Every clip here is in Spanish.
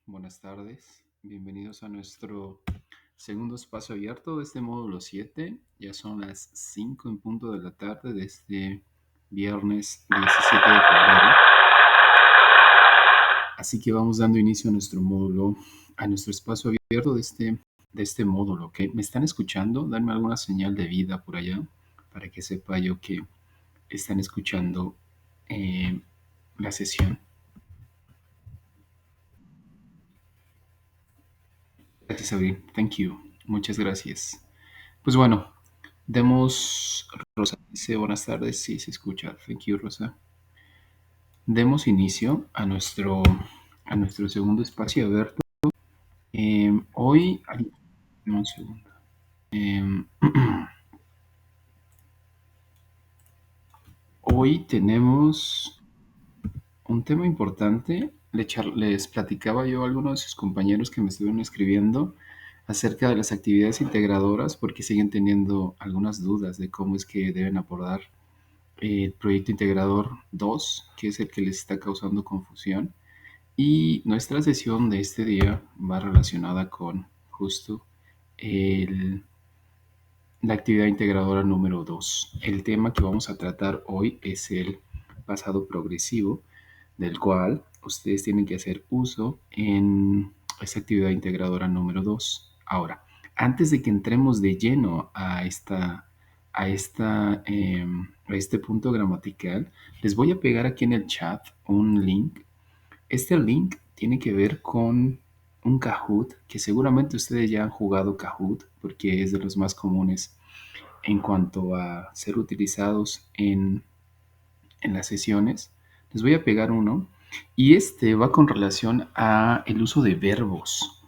Buenas tardes. Bienvenidos a nuestro segundo espacio abierto de este módulo 7. Ya son las 5 en punto de la tarde de este viernes 17 de febrero. Así que vamos dando inicio a nuestro módulo, a nuestro espacio abierto de este módulo. ¿Ok? ¿Me están escuchando? Danme alguna señal de vida por allá para que sepa yo que están escuchando eh, la sesión. Gracias, Abril. Thank you. Muchas gracias. Pues bueno, Rosa dice buenas tardes, sí se escucha. Thank you, Rosa. Demos inicio a nuestro segundo espacio abierto. Un segundo. Em, Hoy tenemos un tema importante. Les platicaba yo a algunos de sus compañeros que me estuvieron escribiendo acerca de las actividades integradoras porque siguen teniendo algunas dudas de cómo es que deben abordar el proyecto integrador 2, que es el que les está causando confusión. Y nuestra sesión de este día va relacionada con justo el- la actividad integradora número 2. El tema que vamos a tratar hoy es el pasado progresivo, del cual ustedes tienen que hacer uso en esta actividad integradora número 2. Ahora, antes de que entremos de lleno a este punto gramatical, les voy a pegar aquí en el chat un link. Este link tiene que ver con un Kahoot, que seguramente ustedes ya han jugado Kahoot, porque es de los más comunes en cuanto a ser utilizados en las sesiones. Les voy a pegar uno y este va con relación a el uso de verbos.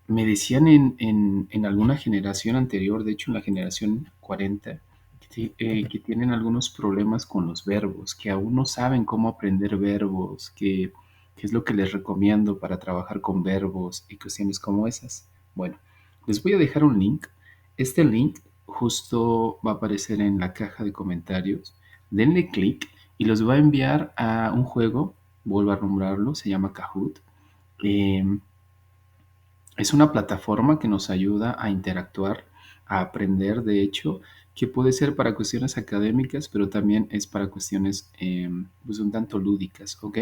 Me decían en alguna generación anterior, de hecho en la generación 40, que tienen algunos problemas con los verbos, que aún no saben cómo aprender verbos, que es lo que les recomiendo para trabajar con verbos y cuestiones como esas. Bueno, les voy a dejar un link. Este link justo va a aparecer en la caja de comentarios. Denle clic y los va a enviar a un juego, vuelvo a nombrarlo, se llama Kahoot. Em, es una plataforma que nos ayuda a interactuar, a aprender, de hecho, que puede ser para cuestiones académicas, pero también es para cuestiones pues un tanto lúdicas, ¿ok?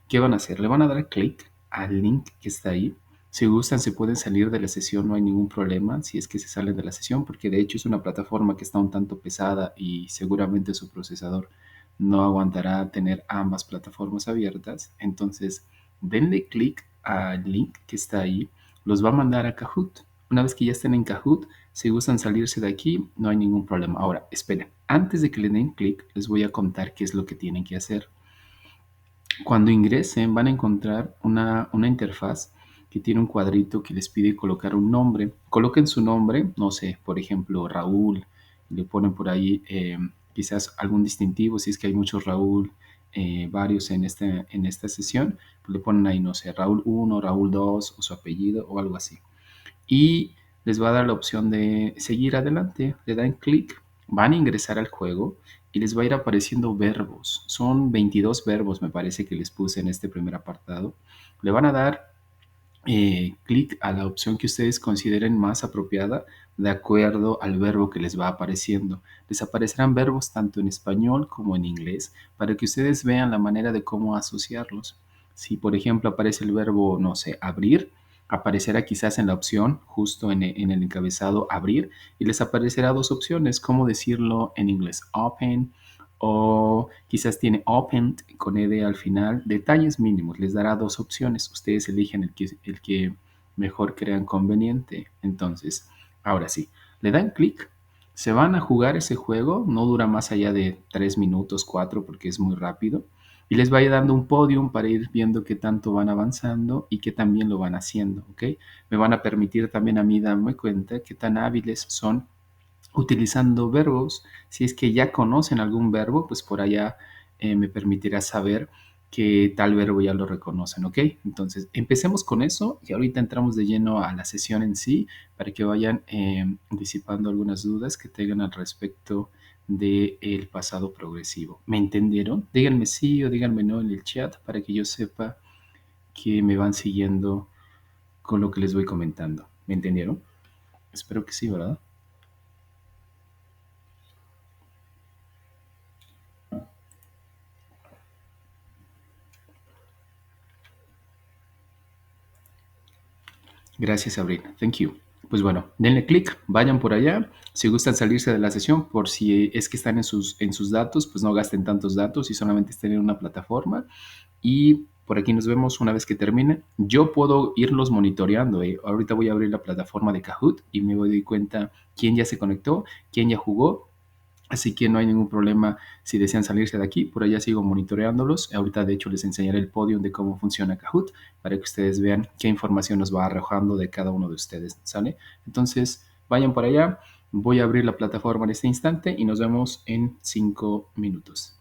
¿Qué van a hacer? Le van a dar clic al link que está ahí. Si gustan, se pueden salir de la sesión, no hay ningún problema si es que se salen de la sesión, porque de hecho es una plataforma que está un tanto pesada y seguramente su procesador no aguantará tener ambas plataformas abiertas. Entonces, denle clic al link que está ahí, los va a mandar a Kahoot. Una vez que ya estén en Kahoot, si gustan salirse de aquí, no hay ningún problema. Ahora, esperen, antes de que le den clic, les voy a contar qué es lo que tienen que hacer. Cuando ingresen van a encontrar una interfaz que tiene un cuadrito que les pide colocar un nombre. Coloquen su nombre, no sé, por ejemplo, Raúl. Le ponen por ahí quizás algún distintivo, si es que hay muchos Raúl, varios en esta sesión, pues le ponen ahí, no sé, Raúl 1, Raúl 2 o su apellido o algo así. Y les va a dar la opción de seguir adelante. Le dan clic, van a ingresar al juego y les va a ir apareciendo verbos. Son 22 verbos, me parece que les puse en este primer apartado. Le van a dar clic a la opción que ustedes consideren más apropiada de acuerdo al verbo que les va apareciendo. Les aparecerán verbos tanto en español como en inglés para que ustedes vean la manera de cómo asociarlos. Si, por ejemplo, aparece el verbo, no sé, abrir, aparecerá quizás en la opción, justo en el encabezado, abrir, y les aparecerá dos opciones, cómo decirlo en inglés, open, o quizás tiene opened con ed al final, detalles mínimos, les dará dos opciones, ustedes eligen el que mejor crean conveniente. Entonces, ahora sí, le dan clic, se van a jugar ese juego, no dura más allá de 3 minutos, 4 porque es muy rápido, y les va a ir dando un podium para ir viendo qué tanto van avanzando y qué tan bien lo van haciendo, ¿ok? Me van a permitir también a mí darme cuenta qué tan hábiles son utilizando verbos. Si es que ya conocen algún verbo, pues por allá me permitirá saber que tal verbo ya lo reconocen, ¿ok? Entonces, empecemos con eso y ahorita entramos de lleno a la sesión en sí para que vayan disipando algunas dudas que tengan al respecto del pasado progresivo. ¿Me entendieron? Díganme sí o díganme no en el chat para que yo sepa que me van siguiendo con lo que les voy comentando. ¿Me entendieron? Espero que sí, ¿verdad? Gracias, Abril. Thank you. Pues bueno, denle clic, vayan por allá. Si gustan salirse de la sesión, por si es que están en sus datos, pues no gasten tantos datos y solamente estén en una plataforma. Y por aquí nos vemos una vez que termine. Yo puedo irlos monitoreando. Ahorita voy a abrir la plataforma de Kahoot y me voy a dar cuenta quién ya se conectó, quién ya jugó. Así que no hay ningún problema si desean salirse de aquí. Por allá sigo monitoreándolos. Ahorita, de hecho, les enseñaré el podio de cómo funciona Kahoot para que ustedes vean qué información nos va arrojando de cada uno de ustedes. ¿Sale? Entonces, vayan por allá. Voy a abrir la plataforma en este instante y nos vemos en 5 minutos.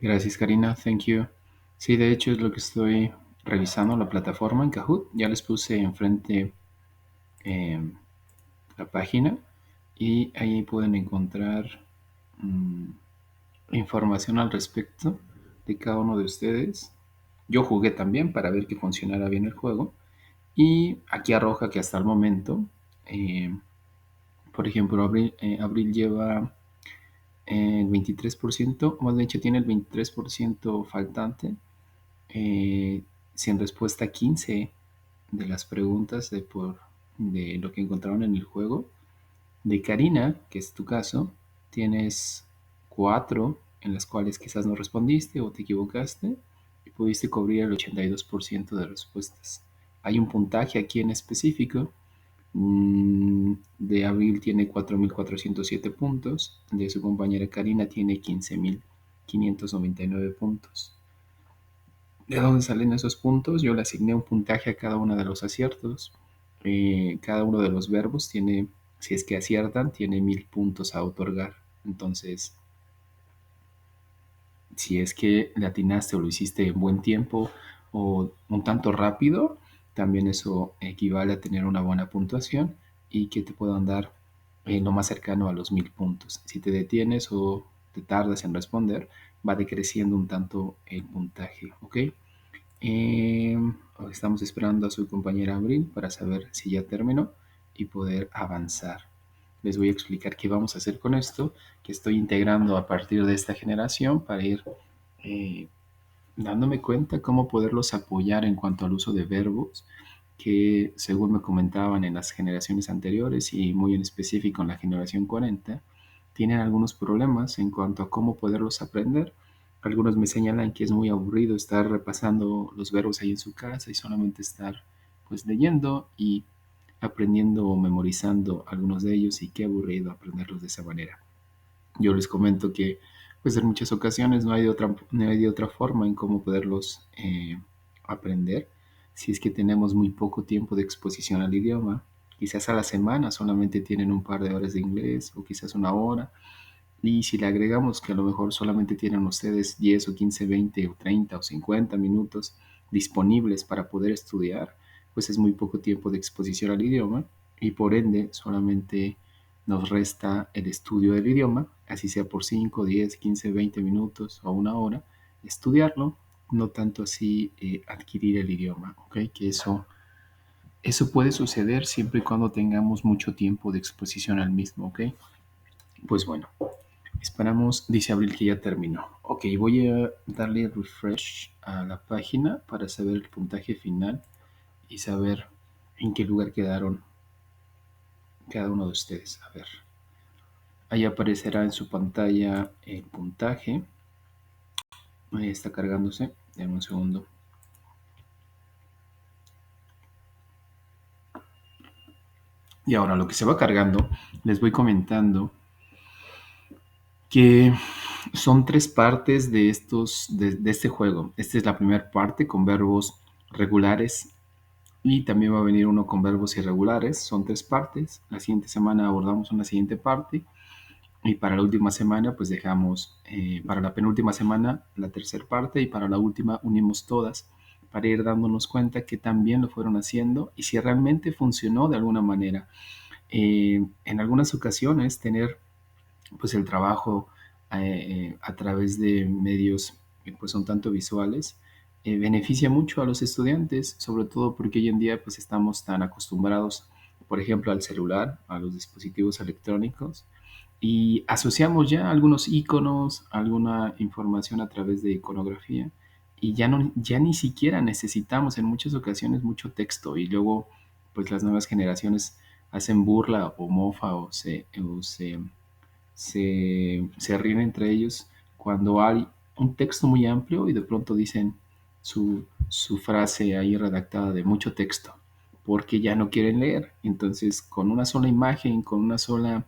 Gracias, Karina. Thank you. Sí, de hecho es lo que estoy revisando la plataforma en Kahoot. Ya les puse enfrente la página y ahí pueden encontrar mm, información al respecto de cada uno de ustedes. Yo jugué también para ver que funcionara bien el juego y aquí arroja que hasta el momento, eh, por ejemplo, Abril lleva el 23%, o más bien dicho, tiene el 23% faltante, eh, sin respuesta a 15 de las preguntas de lo que encontraron en el juego. De Karina, que es tu caso, tienes 4 en las cuales quizás no respondiste o te equivocaste y pudiste cubrir el 82% de respuestas. Hay un puntaje aquí en específico. De Abril tiene 4.407 puntos, de su compañera Karina tiene 15.599 puntos. ¿De dónde salen esos puntos? Yo le asigné un puntaje a cada uno de los aciertos. Cada uno de los verbos tiene, si es que aciertan, tiene 1.000 puntos a otorgar. Entonces, si es que le atinaste o lo hiciste en buen tiempo o un tanto rápido, también eso equivale a tener una buena puntuación y que te puedan dar lo más cercano a los 1.000 puntos. Si te detienes o te tardas en responder, va decreciendo un tanto el puntaje, ¿ok? Eh, Estamos esperando a su compañera Abril para saber si ya terminó y poder avanzar. Les voy a explicar qué vamos a hacer con esto, que estoy integrando a partir de esta generación para ir eh, dándome cuenta cómo poderlos apoyar en cuanto al uso de verbos que, según me comentaban en las generaciones anteriores y muy en específico en la generación 40, tienen algunos problemas en cuanto a cómo poderlos aprender. Algunos me señalan que es muy aburrido estar repasando los verbos ahí en su casa y solamente estar pues leyendo y aprendiendo o memorizando algunos de ellos, y qué aburrido aprenderlos de esa manera. Yo les comento que pues en muchas ocasiones no hay de otra forma en cómo poderlos aprender. Si es que tenemos muy poco tiempo de exposición al idioma, quizás a la semana solamente tienen un par de horas de inglés o quizás una hora, y si le agregamos que a lo mejor solamente tienen ustedes 10 o 15, 20 o 30 o 50 minutos disponibles para poder estudiar, pues es muy poco tiempo de exposición al idioma y por ende solamente nos resta el estudio del idioma, así sea por 5, 10, 15, 20 minutos o una hora, estudiarlo, no tanto así adquirir el idioma, ¿ok? Que eso puede suceder siempre y cuando tengamos mucho tiempo de exposición al mismo, ¿ok? Pues bueno, esperamos, dice Abril que ya terminó. Ok, voy a darle refresh a la página para saber el puntaje final y saber en qué lugar quedaron cada uno de ustedes. A ver, ahí aparecerá en su pantalla el puntaje. Ahí está cargándose. Denme un segundo. Y ahora lo que se va cargando, les voy comentando que son 3 partes de este juego. Esta es la primera parte con verbos regulares. Y también va a venir uno con verbos irregulares. Son 3 partes. La siguiente semana abordamos una siguiente parte. Y para la última semana, pues dejamos, para la penúltima semana, la tercera parte. Y para la última unimos todas para ir dándonos cuenta que también lo fueron haciendo y si realmente funcionó de alguna manera. En algunas ocasiones, tener pues el trabajo a través de medios pues son tanto visuales, beneficia mucho a los estudiantes, sobre todo porque hoy en día pues estamos tan acostumbrados, por ejemplo, al celular, a los dispositivos electrónicos, y asociamos ya algunos iconos, alguna información a través de iconografía, y ya ni siquiera necesitamos en muchas ocasiones mucho texto, y luego pues las nuevas generaciones hacen burla o mofa se ríen entre ellos cuando hay un texto muy amplio y de pronto dicen su frase ahí redactada de mucho texto, porque ya no quieren leer. Entonces, con una sola imagen, con una sola,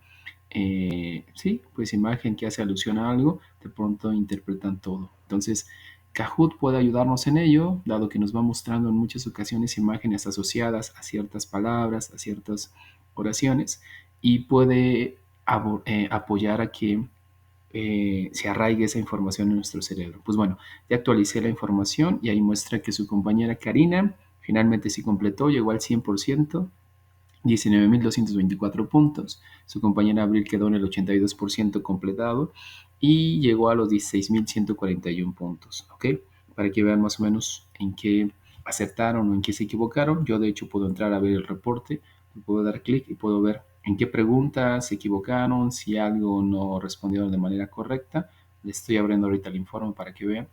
sí, pues imagen que hace alusión a algo, de pronto interpretan todo. Entonces, Kahoot puede ayudarnos en ello, dado que nos va mostrando en muchas ocasiones imágenes asociadas a ciertas palabras, a ciertas oraciones, y puede apoyar a que se arraigue esa información en nuestro cerebro. Pues bueno, ya actualicé la información y ahí muestra que su compañera Karina finalmente sí completó, llegó al 100%. 19.224 puntos. Su compañera Abril quedó en el 82% completado y llegó a los 16.141 puntos, ¿ok? Para que vean más o menos en qué acertaron o en qué se equivocaron. Yo de hecho puedo entrar a ver el reporte, puedo dar clic y puedo ver en qué preguntas se equivocaron, si algo no respondieron de manera correcta. Les estoy abriendo ahorita el informe para que vean.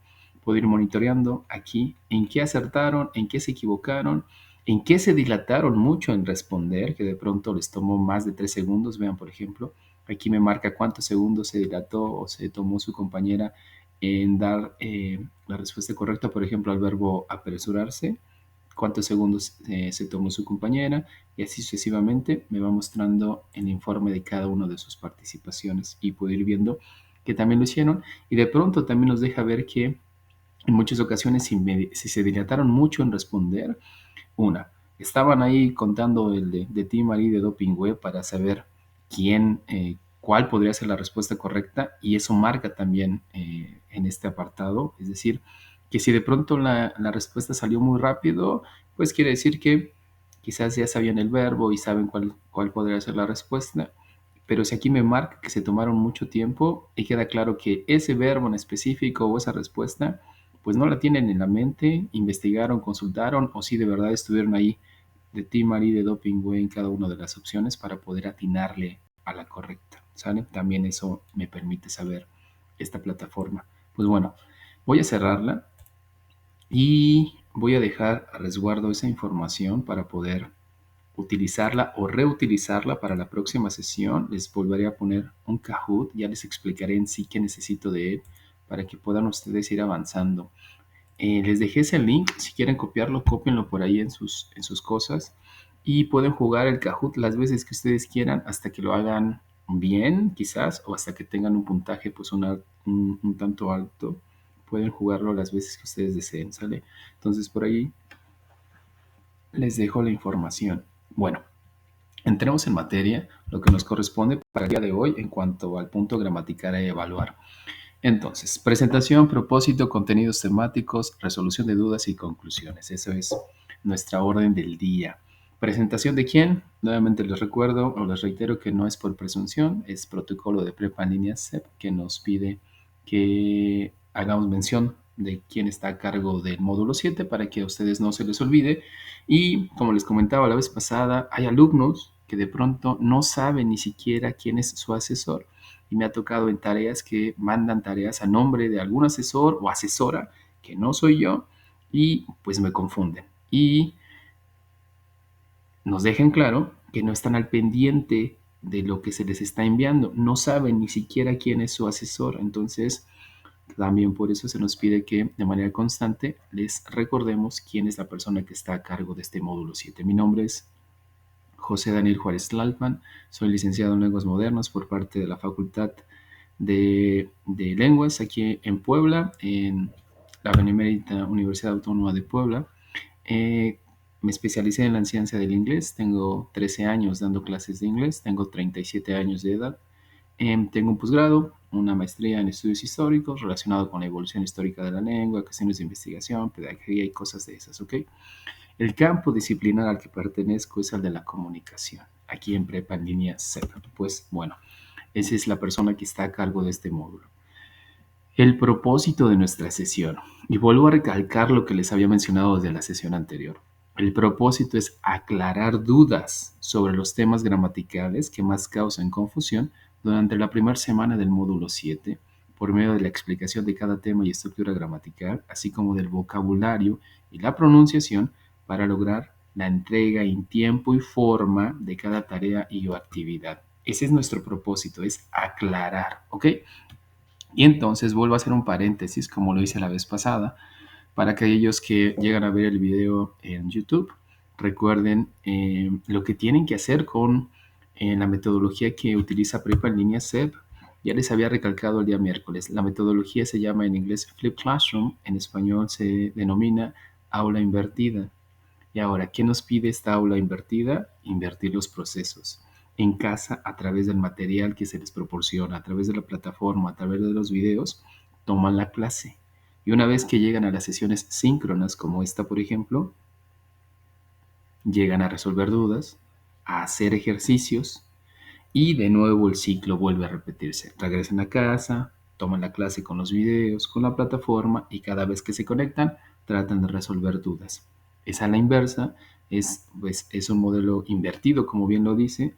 Puedo ir monitoreando aquí en qué acertaron, en qué se equivocaron, en qué se dilataron mucho en responder, que de pronto les tomó más de 3 segundos. Vean, por ejemplo, aquí me marca cuántos segundos se dilató o se tomó su compañera en dar la respuesta correcta, por ejemplo, al verbo apresurarse, cuántos segundos se tomó su compañera, y así sucesivamente me va mostrando el informe de cada una de sus participaciones y puedo ir viendo que también lo hicieron, y de pronto también nos deja ver que en muchas ocasiones si se dilataron mucho en responder, estaban ahí contando el de Team Marie de Doping Web para saber cuál podría ser la respuesta correcta, y eso marca también en este apartado. Es decir, que si de pronto la respuesta salió muy rápido, pues quiere decir que quizás ya sabían el verbo y saben cuál podría ser la respuesta. Pero si aquí me marca que se tomaron mucho tiempo y queda claro que ese verbo en específico o esa respuesta, pues no la tienen en la mente, investigaron, consultaron, o si de verdad estuvieron ahí de Team Marie de Doping Way en cada una de las opciones para poder atinarle a la correcta, ¿sale? También eso me permite saber esta plataforma. Pues bueno, voy a cerrarla y voy a dejar a resguardo esa información para poder utilizarla o reutilizarla para la próxima sesión. Les volveré a poner un Kahoot, ya les explicaré en sí qué necesito de él para que puedan ustedes ir avanzando. Les dejé ese link, si quieren copiarlo, cópienlo por ahí en sus cosas y pueden jugar el Kahoot las veces que ustedes quieran hasta que lo hagan bien, quizás, o hasta que tengan un puntaje pues un tanto alto. Pueden jugarlo las veces que ustedes deseen, ¿sale? Entonces por ahí les dejo la información. Bueno, entremos en materia, lo que nos corresponde para el día de hoy en cuanto al punto gramatical a evaluar. Entonces, presentación, propósito, contenidos temáticos, resolución de dudas y conclusiones. Eso es nuestra orden del día. ¿Presentación de quién? Nuevamente les recuerdo o les reitero que no es por presunción, es protocolo de prepa en línea CEP que nos pide que hagamos mención de quién está a cargo del módulo 7 para que a ustedes no se les olvide. Y como les comentaba la vez pasada, hay alumnos que de pronto no saben ni siquiera quién es su asesor, y me ha tocado en tareas que mandan tareas a nombre de algún asesor o asesora que no soy yo, y pues me confunden y nos dejan claro que no están al pendiente de lo que se les está enviando, no saben ni siquiera quién es su asesor. Entonces también por eso se nos pide que de manera constante les recordemos quién es la persona que está a cargo de este módulo 7. Mi nombre es José Daniel Juárez Tlalpan, soy licenciado en Lenguas Modernas por parte de la Facultad de Lenguas aquí en Puebla, en la Benemérita Universidad Autónoma de Puebla. Me especialicé en la ciencia del inglés, tengo 13 años dando clases de inglés, tengo 37 años de edad. Tengo un posgrado, una maestría en estudios históricos relacionado con la evolución histórica de la lengua, cuestiones de investigación, pedagogía y cosas de esas, ¿ok? El campo disciplinar al que pertenezco es el de la comunicación, aquí en Prepa en línea CEP. Pues bueno, esa es la persona que está a cargo de este módulo. El propósito de nuestra sesión, y vuelvo a recalcar lo que les había mencionado desde la sesión anterior. El propósito es aclarar dudas sobre los temas gramaticales que más causan confusión durante la primera semana del módulo 7, por medio de la explicación de cada tema y estructura gramatical, así como del vocabulario y la pronunciación, para lograr la entrega en tiempo y forma de cada tarea y o actividad. Ese es nuestro propósito, es aclarar, ¿ok? Y entonces vuelvo a hacer un paréntesis, como lo hice la vez pasada, para aquellos que llegan a ver el video en YouTube. Recuerden lo que tienen que hacer con la metodología que utiliza Prepa en línea CEP. Ya les había recalcado el día miércoles. La metodología se llama en inglés Flip Classroom, en español se denomina aula invertida. Y ahora, ¿qué nos pide esta aula invertida? Invertir los procesos en casa a través del material que se les proporciona, a través de la plataforma, a través de los videos, toman la clase. Y una vez que llegan a las sesiones síncronas, como esta, por ejemplo, llegan a resolver dudas, a hacer ejercicios y de nuevo el ciclo vuelve a repetirse. Regresan a casa, toman la clase con los videos, con la plataforma y cada vez que se conectan tratan de resolver dudas. Es a la inversa, es un modelo invertido, como bien lo dice,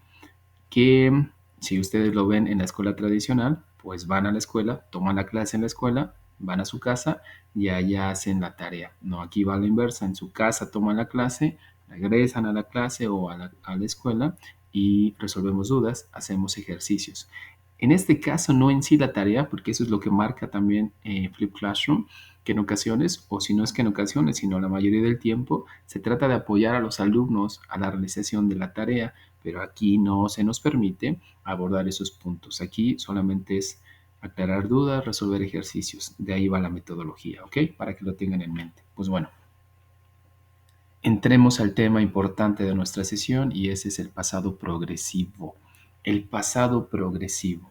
que si ustedes lo ven en la escuela tradicional, pues van a la escuela, toman la clase en la escuela, van a su casa y allá hacen la tarea. No, aquí va a la inversa, en su casa toman la clase, regresan a la clase o a la escuela y resolvemos dudas, hacemos ejercicios. En este caso, no en sí la tarea, porque eso es lo que marca también Flip Classroom, que en ocasiones, o si no es que en ocasiones, sino la mayoría del tiempo, se trata de apoyar a los alumnos a la realización de la tarea, pero aquí no se nos permite abordar esos puntos. Aquí solamente es aclarar dudas, resolver ejercicios. De ahí va la metodología, ¿ok? Para que lo tengan en mente. Pues bueno, entremos al tema importante de nuestra sesión y ese es el pasado progresivo. El pasado progresivo.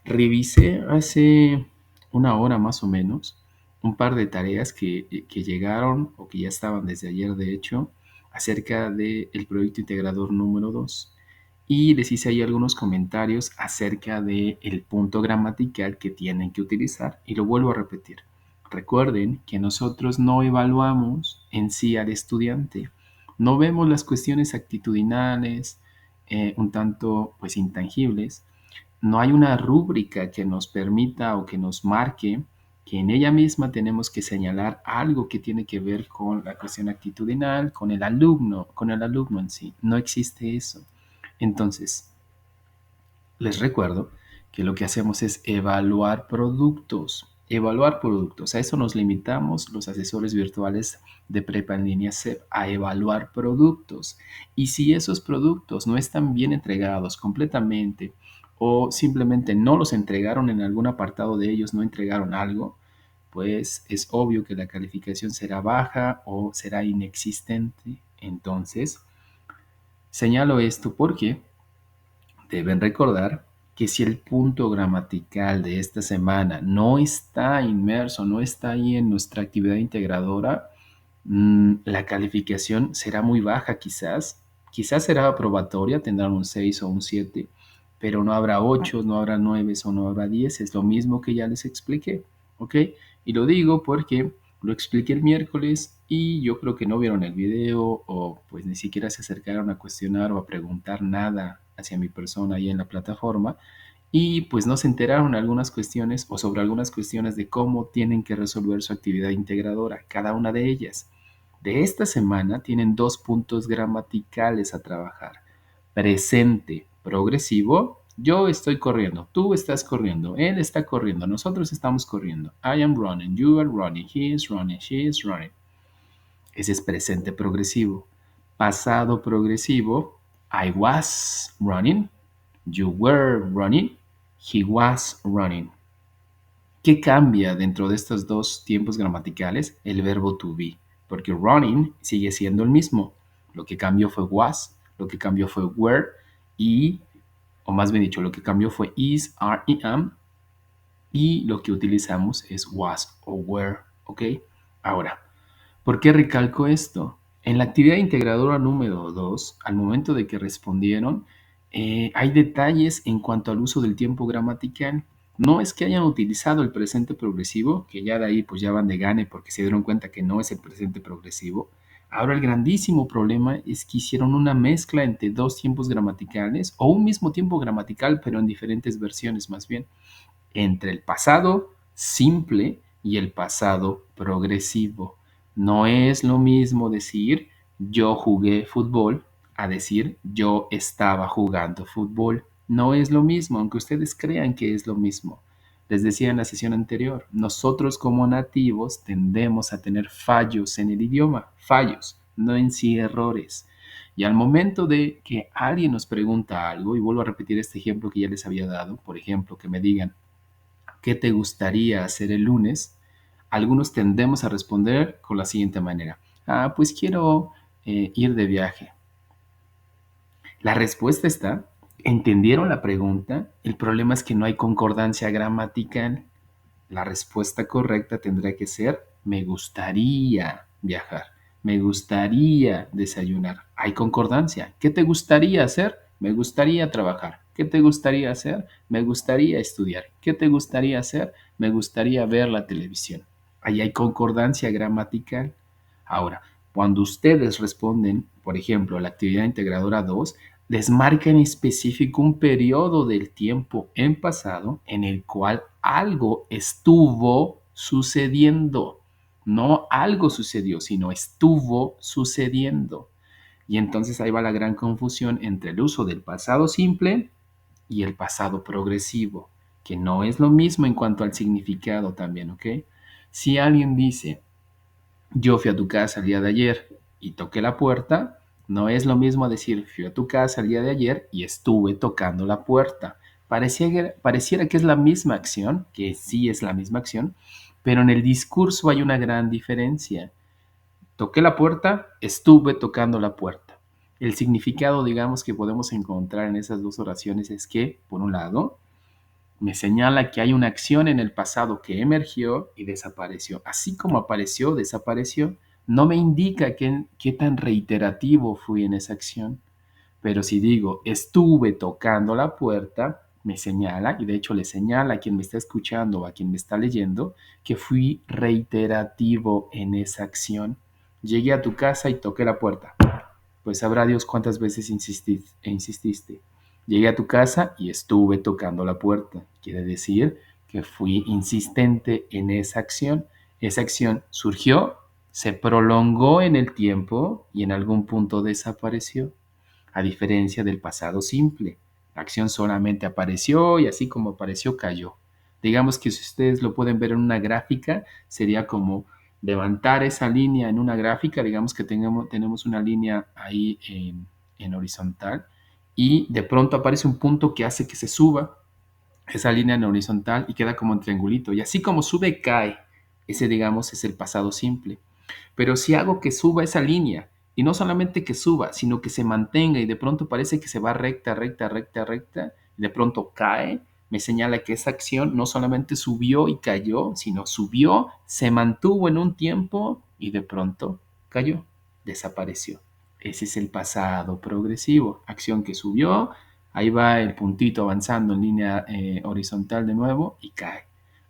Revisé hace una hora más o menos un par de tareas que llegaron o que ya estaban desde ayer, de hecho, acerca del proyecto integrador número 2. Y les hice ahí algunos comentarios acerca del punto gramatical que tienen que utilizar. Y lo vuelvo a repetir. Recuerden que nosotros no evaluamos en sí al estudiante. No vemos las cuestiones actitudinales, un tanto pues intangibles. No hay una rúbrica que nos permita o que nos marque que en ella misma tenemos que señalar algo que tiene que ver con la cuestión actitudinal, con el alumno en sí. No existe eso. Entonces, les recuerdo que lo que hacemos es evaluar productos. Evaluar productos. A eso nos limitamos los asesores virtuales de prepa en línea CEP, a evaluar productos. Y si esos productos no están bien entregados completamente o simplemente no los entregaron en algún apartado de ellos, no entregaron algo, pues es obvio que la calificación será baja o será inexistente. Entonces, señalo esto porque deben recordar que si el punto gramatical de esta semana no está inmerso, no está ahí en nuestra actividad integradora, la calificación será muy baja quizás. Quizás será aprobatoria, tendrán un 6 o un 7, pero no habrá 8, no habrá 9 o no habrá 10. Es lo mismo que ya les expliqué, ¿ok? Y lo digo porque lo expliqué el miércoles y yo creo que no vieron el video o pues ni siquiera se acercaron a cuestionar o a preguntar nada hacia mi persona ahí en la plataforma y pues no se enteraron algunas cuestiones o sobre algunas cuestiones de cómo tienen que resolver su actividad integradora, cada una de ellas. De esta semana tienen 2 puntos gramaticales a trabajar. Presente progresivo. Yo estoy corriendo, tú estás corriendo, él está corriendo, nosotros estamos corriendo. I am running, you are running, he is running, she is running. Ese es presente progresivo. Pasado progresivo. I was running, you were running, he was running. ¿Qué cambia dentro de estos 2 tiempos gramaticales? El verbo to be, porque running sigue siendo el mismo. Lo que cambió fue was, lo que cambió fue were y, o más bien dicho, lo que cambió fue is, are y am y lo que utilizamos es was o were, ¿ok? Ahora, ¿por qué recalco esto? En la actividad integradora número 2, al momento de que respondieron, hay detalles en cuanto al uso del tiempo gramatical. No es que hayan utilizado el presente progresivo, que ya de ahí pues ya van de gane porque se dieron cuenta que no es el presente progresivo. Ahora el grandísimo problema es que hicieron una mezcla entre 2 tiempos gramaticales o un mismo tiempo gramatical pero en diferentes versiones más bien entre el pasado simple y el pasado progresivo. No es lo mismo decir yo jugué fútbol a decir yo estaba jugando fútbol. No es lo mismo, aunque ustedes crean que es lo mismo. Les decía en la sesión anterior, nosotros como nativos tendemos a tener fallos en el idioma, fallos, no en sí errores. Y al momento de que alguien nos pregunta algo, y vuelvo a repetir este ejemplo que ya les había dado, por ejemplo, que me digan, ¿qué te gustaría hacer el lunes? Algunos tendemos a responder con la siguiente manera. Pues quiero ir de viaje. La respuesta está, ¿entendieron la pregunta? El problema es que no hay concordancia gramatical. La respuesta correcta tendrá que ser, me gustaría viajar. Me gustaría desayunar. Hay concordancia. ¿Qué te gustaría hacer? Me gustaría trabajar. ¿Qué te gustaría hacer? Me gustaría estudiar. ¿Qué te gustaría hacer? Me gustaría ver la televisión. Ahí hay concordancia gramatical. Ahora, cuando ustedes responden, por ejemplo, la actividad integradora 2, les marca en específico un periodo del tiempo en pasado en el cual algo estuvo sucediendo. No algo sucedió, sino estuvo sucediendo. Y entonces ahí va la gran confusión entre el uso del pasado simple y el pasado progresivo, que no es lo mismo en cuanto al significado también, ¿ok? Si alguien dice, yo fui a tu casa el día de ayer y toqué la puerta, no es lo mismo decir fui a tu casa el día de ayer y estuve tocando la puerta. Pareciera que es la misma acción, que sí es la misma acción, pero en el discurso hay una gran diferencia. Toqué la puerta, estuve tocando la puerta. El significado, digamos, que podemos encontrar en esas dos oraciones es que, por un lado, me señala que hay una acción en el pasado que emergió y desapareció. Así como apareció, desapareció, no me indica qué tan reiterativo fui en esa acción. Pero si digo, estuve tocando la puerta, me señala, y de hecho le señala a quien me está escuchando o a quien me está leyendo, que fui reiterativo en esa acción. Llegué a tu casa y toqué la puerta. Pues sabrá Dios cuántas veces insististe. Llegué a tu casa y estuve tocando la puerta. Quiere decir que fui insistente en esa acción. Esa acción surgió, se prolongó en el tiempo y en algún punto desapareció. A diferencia del pasado simple. La acción solamente apareció y así como apareció cayó. Digamos que si ustedes lo pueden ver en una gráfica, sería como levantar esa línea en una gráfica, digamos que tenemos una línea ahí en horizontal y de pronto aparece un punto que hace que se suba esa línea en horizontal y queda como un triangulito. Y así como sube, cae. Ese, digamos, es el pasado simple. Pero si hago que suba esa línea, y no solamente que suba, sino que se mantenga y de pronto parece que se va recta, recta, recta, recta, y de pronto cae, me señala que esa acción no solamente subió y cayó, sino subió, se mantuvo en un tiempo y de pronto cayó, desapareció. Ese es el pasado progresivo, acción que subió, ahí va el puntito avanzando en línea horizontal de nuevo y cae.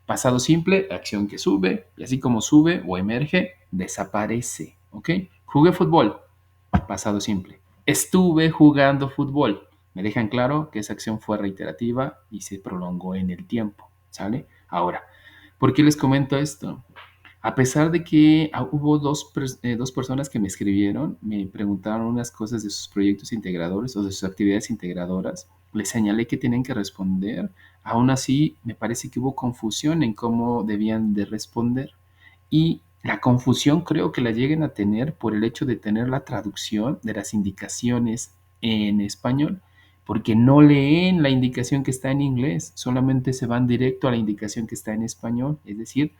Pasado simple, acción que sube, y así como sube o emerge, desaparece. ¿Ok? Jugué fútbol, pasado simple. Estuve jugando fútbol. Me dejan claro que esa acción fue reiterativa y se prolongó en el tiempo. ¿Sale? Ahora, ¿por qué les comento esto? A pesar de que hubo dos personas que me escribieron, me preguntaron unas cosas de sus proyectos integradores o de sus actividades integradoras, les señalé que tenían que responder. Aún así, me parece que hubo confusión en cómo debían de responder. Y la confusión creo que la lleguen a tener por el hecho de tener la traducción de las indicaciones en español, porque no leen la indicación que está en inglés, solamente se van directo a la indicación que está en español, es decir,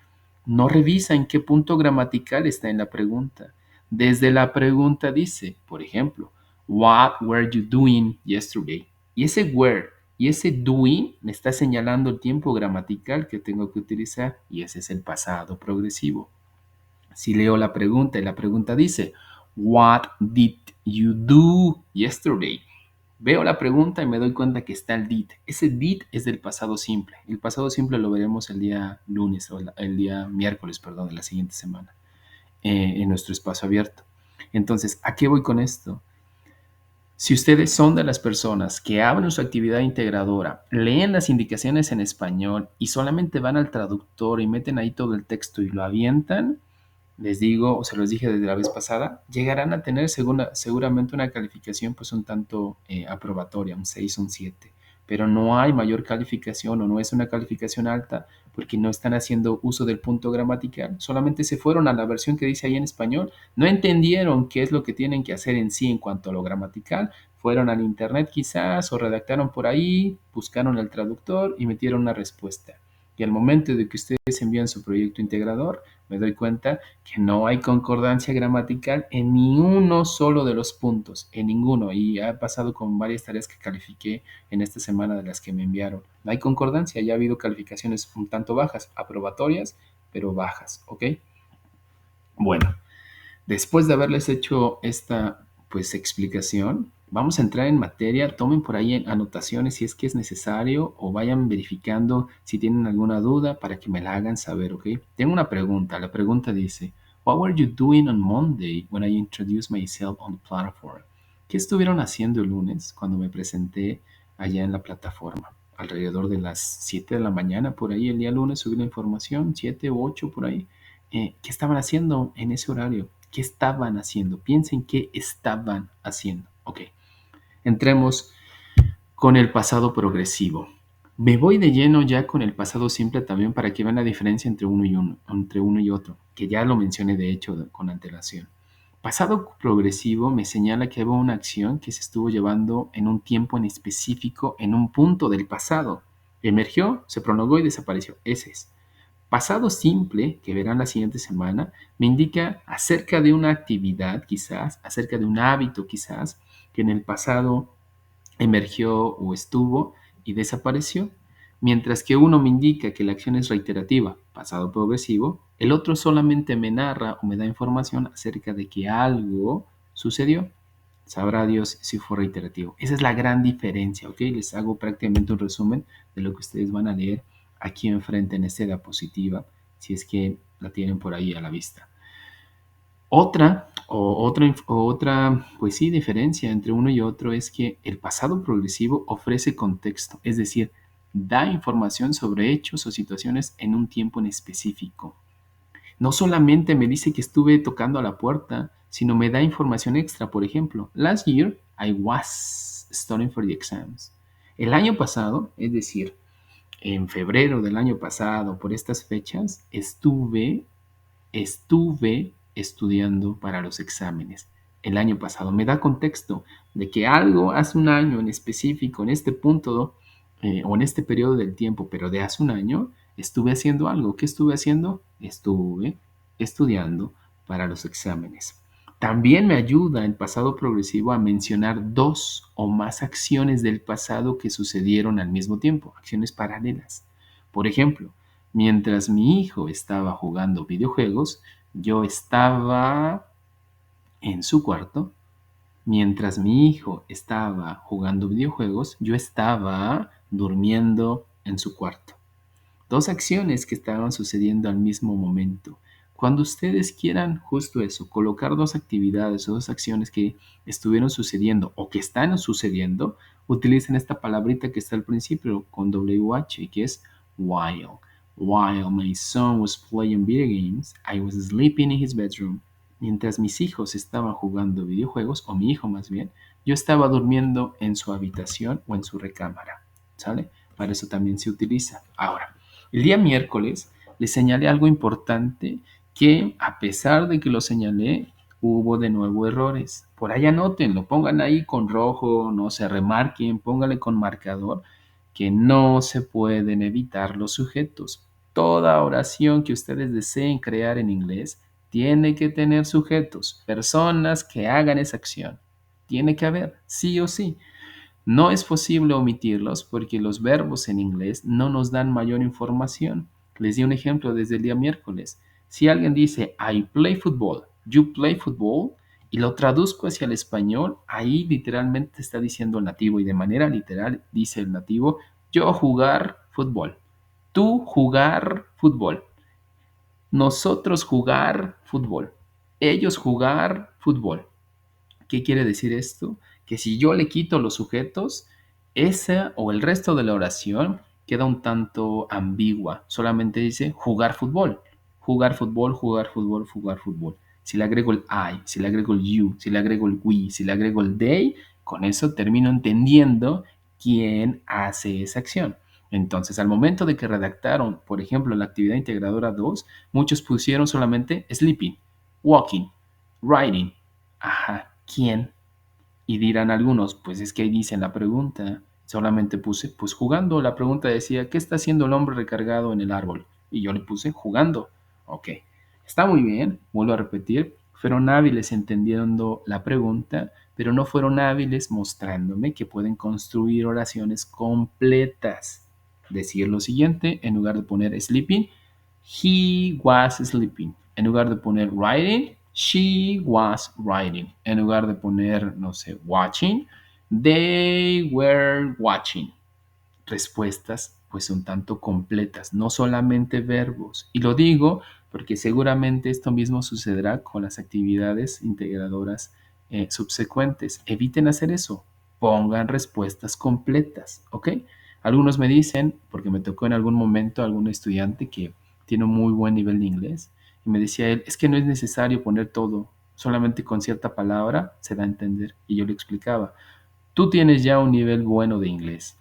no revisa en qué punto gramatical está en la pregunta. Desde la pregunta dice, por ejemplo, What were you doing yesterday? Y ese were y ese doing me está señalando el tiempo gramatical que tengo que utilizar y ese es el pasado progresivo. Si leo la pregunta y la pregunta dice, What did you do yesterday? Veo la pregunta y me doy cuenta que está el did. Ese did es del pasado simple. El pasado simple lo veremos el día lunes o el día miércoles, perdón, de la siguiente semana en nuestro espacio abierto. Entonces, ¿a qué voy con esto? Si ustedes son de las personas que abren su actividad integradora, leen las indicaciones en español y solamente van al traductor y meten ahí todo el texto y lo avientan, les digo, o se los dije desde la vez pasada, llegarán a tener seguramente una calificación pues un tanto aprobatoria, un 6, un 7, pero no hay mayor calificación o no es una calificación alta porque no están haciendo uso del punto gramatical, solamente se fueron a la versión que dice ahí en español, no entendieron qué es lo que tienen que hacer en sí en cuanto a lo gramatical, fueron al internet quizás o redactaron por ahí, buscaron el traductor y metieron una respuesta. Y al momento de que ustedes envían su proyecto integrador, me doy cuenta que no hay concordancia gramatical en ni uno solo de los puntos, en ninguno. Y ha pasado con varias tareas que califiqué en esta semana de las que me enviaron. No hay concordancia, ya ha habido calificaciones un tanto bajas, aprobatorias, pero bajas, ¿ok? Bueno, Después de haberles hecho esta pues explicación, vamos a entrar en materia. Tomen por ahí anotaciones si es que es necesario o vayan verificando si tienen alguna duda para que me la hagan saber, ¿ok? Tengo una pregunta. La pregunta dice, What were you doing on Monday when I introduced myself on the platform? ¿Qué estuvieron haciendo el lunes cuando me presenté allá en la plataforma? Alrededor de las 7 de la mañana, por ahí el día lunes subí la información, 7 u 8 por ahí. ¿Qué estaban haciendo en ese horario? ¿Qué estaban haciendo? Piensen qué estaban haciendo. Ok, entremos con el pasado progresivo. Me voy de lleno ya con el pasado simple también para que vean la diferencia entre uno y otro, que ya lo mencioné de hecho con antelación. Pasado progresivo me señala que hubo una acción que se estuvo llevando en un tiempo en específico, en un punto del pasado. Emergió, se prolongó y desapareció. Ese es. Pasado simple, que verán la siguiente semana, me indica acerca de una actividad quizás, acerca de un hábito quizás, que en el pasado emergió o estuvo y desapareció. Mientras que uno me indica que la acción es reiterativa, pasado progresivo, el otro solamente me narra o me da información acerca de que algo sucedió. Sabrá Dios si fue reiterativo. Esa es la gran diferencia, ¿ok? Les hago prácticamente un resumen de lo que ustedes van a leer aquí enfrente en esta diapositiva, si es que la tienen por ahí a la vista. Otra, pues sí, diferencia entre uno y otro es que el pasado progresivo ofrece contexto, es decir, da información sobre hechos o situaciones en un tiempo en específico. No solamente me dice que estuve tocando a la puerta, sino me da información extra. Por ejemplo, last year I was studying for the exams. El año pasado, es decir, en febrero del año pasado, por estas fechas, estuve estudiando para los exámenes el año pasado. Me da contexto de que algo hace un año en específico, en este punto o en este periodo del tiempo, pero de hace un año, estuve haciendo algo. ¿Qué estuve haciendo? Estuve estudiando para los exámenes. También me ayuda el pasado progresivo a mencionar dos o más acciones del pasado que sucedieron al mismo tiempo, acciones paralelas. Por ejemplo, mientras mi hijo estaba jugando videojuegos, yo estaba en su cuarto. Mientras mi hijo estaba jugando videojuegos, yo estaba durmiendo en su cuarto. Dos acciones que estaban sucediendo al mismo momento. Cuando ustedes quieran justo eso, colocar dos actividades o dos acciones que estuvieron sucediendo o que están sucediendo, utilicen esta palabrita que está al principio con WH, que es while. While my son was playing video games, I was sleeping in his bedroom. Mientras mis hijos estaban jugando videojuegos, o mi hijo más bien, yo estaba durmiendo en su habitación o en su recámara. ¿Sale? Para eso también se utiliza. Ahora, el día miércoles les señalé algo importante que a pesar de que lo señalé, hubo de nuevo errores. Por ahí anótenlo, pongan ahí con rojo, no se remarquen, pónganle con marcador que no se pueden evitar los sujetos. Toda oración que ustedes deseen crear en inglés tiene que tener sujetos, personas que hagan esa acción. Tiene que haber, sí o sí. No es posible omitirlos porque los verbos en inglés no nos dan mayor información. Les di un ejemplo desde el día miércoles. Si alguien dice I play football, you play football, y lo traduzco hacia el español, ahí literalmente está diciendo el nativo y de manera literal dice el nativo yo jugar fútbol, tú jugar fútbol, nosotros jugar fútbol, ellos jugar fútbol. ¿Qué quiere decir esto? Que si yo le quito los sujetos, esa o el resto de la oración queda un tanto ambigua. Solamente dice jugar fútbol, jugar fútbol, jugar fútbol, jugar fútbol. Si le agrego el I, si le agrego el you, si le agrego el we, si le agrego el they, con eso termino entendiendo quién hace esa acción. Entonces, al momento de que redactaron, por ejemplo, la actividad integradora 2, muchos pusieron solamente sleeping, walking, writing. Ajá, ¿quién? Y dirán algunos, pues es que ahí dice en la pregunta, solamente puse, pues jugando. La pregunta decía, ¿qué está haciendo el hombre recargado en el árbol? Y yo le puse, jugando. Ok, está muy bien, vuelvo a repetir, fueron hábiles entendiendo la pregunta, pero no fueron hábiles mostrándome que pueden construir oraciones completas. Decir lo siguiente, en lugar de poner sleeping, he was sleeping. En lugar de poner writing, She was writing. En lugar de poner, no sé, watching, they were watching. Respuestas pues un tanto completas, no solamente verbos. Y lo digo porque seguramente esto mismo sucederá con las actividades integradoras subsecuentes. Eviten hacer eso, pongan respuestas completas, ¿ok? Algunos me dicen, porque me tocó en algún momento algún estudiante que tiene un muy buen nivel de inglés, y me decía él, es que no es necesario poner todo, solamente con cierta palabra se da a entender. Y yo le explicaba, tú tienes ya un nivel bueno de inglés.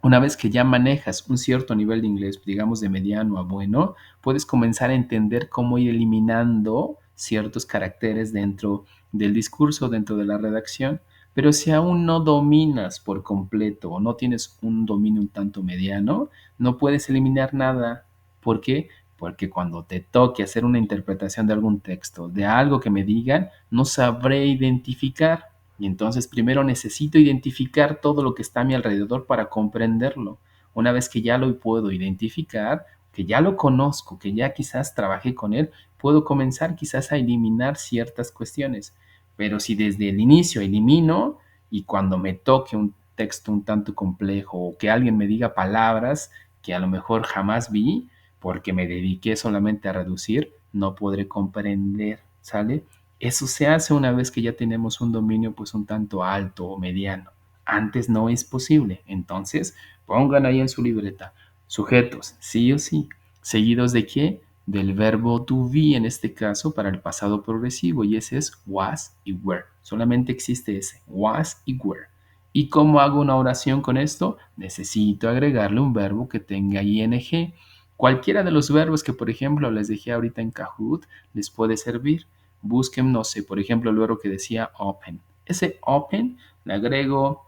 Una vez que ya manejas un cierto nivel de inglés, digamos de mediano a bueno, puedes comenzar a entender cómo ir eliminando ciertos caracteres dentro del discurso, dentro de la redacción. Pero si aún no dominas por completo o no tienes un dominio un tanto mediano, no puedes eliminar nada. ¿Por qué? Porque cuando te toque hacer una interpretación de algún texto, de algo que me digan, no sabré identificar. Y entonces primero necesito identificar todo lo que está a mi alrededor para comprenderlo. Una vez que ya lo puedo identificar, que ya lo conozco, que ya quizás trabajé con él, puedo comenzar quizás a eliminar ciertas cuestiones. Pero si desde el inicio elimino y cuando me toque un texto un tanto complejo o que alguien me diga palabras que a lo mejor jamás vi porque me dediqué solamente a reducir, no podré comprender, ¿sale? Eso se hace una vez que ya tenemos un dominio pues un tanto alto o mediano. Antes no es posible. Entonces, pongan ahí en su libreta sujetos, sí o sí. ¿Seguidos de qué? Del verbo to be en este caso para el pasado progresivo y ese es was y were. Solamente existe ese, was y were. ¿Y cómo hago una oración con esto? Necesito agregarle un verbo que tenga ing. Cualquiera de los verbos que, por ejemplo, les dejé ahorita en Kahoot les puede servir. Busquen, no sé, por ejemplo, el verbo que decía open. Ese open le agrego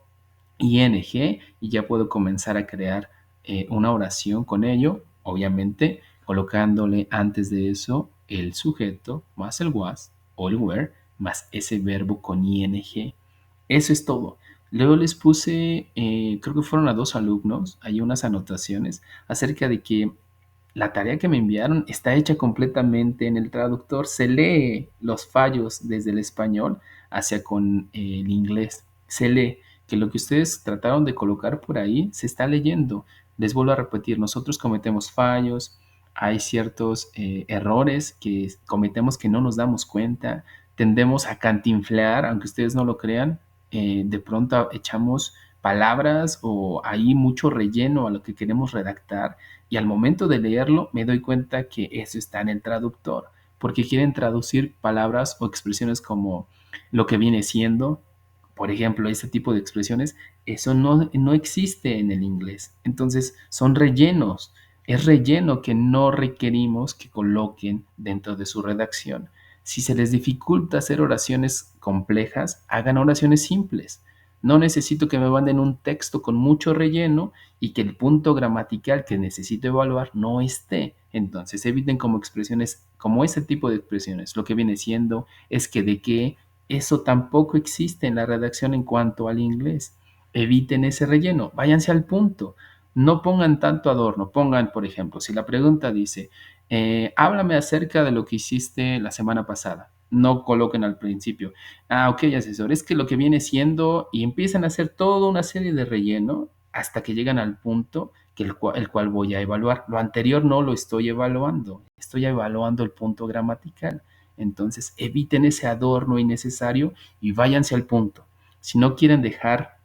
ing y ya puedo comenzar a crear una oración con ello, obviamente colocándole antes de eso el sujeto más el was o el were más ese verbo con ing. Eso es todo. Luego les puse, creo que fueron a 2 alumnos, hay unas anotaciones acerca de que la tarea que me enviaron está hecha completamente en el traductor. Se lee los fallos desde el español hacia con el inglés. Se lee que lo que ustedes trataron de colocar por ahí se está leyendo. Les vuelvo a repetir, nosotros cometemos fallos, hay ciertos errores que cometemos que no nos damos cuenta, tendemos a cantinflear, aunque ustedes no lo crean, de pronto echamos palabras o hay mucho relleno a lo que queremos redactar y al momento de leerlo me doy cuenta que eso está en el traductor, porque quieren traducir palabras o expresiones como lo que viene siendo, por ejemplo, ese tipo de expresiones, eso no existe en el inglés. Entonces son rellenos, es relleno que no requerimos que coloquen dentro de su redacción. Si se les dificulta hacer oraciones complejas, hagan oraciones simples. No necesito que me manden un texto con mucho relleno y que el punto gramatical que necesito evaluar no esté. Entonces eviten como expresiones, como ese tipo de expresiones. Lo que viene siendo es que de qué, eso tampoco existe en la redacción en cuanto al inglés. Eviten ese relleno, váyanse al punto. No pongan tanto adorno, pongan, por ejemplo, si la pregunta dice, háblame acerca de lo que hiciste la semana pasada. No coloquen al principio, ok, asesor, es que lo que viene siendo, y empiezan a hacer toda una serie de relleno hasta que llegan al punto que el cual voy a evaluar. Lo anterior no lo estoy evaluando el punto gramatical. Entonces eviten ese adorno innecesario y váyanse al punto. Si no quieren dejar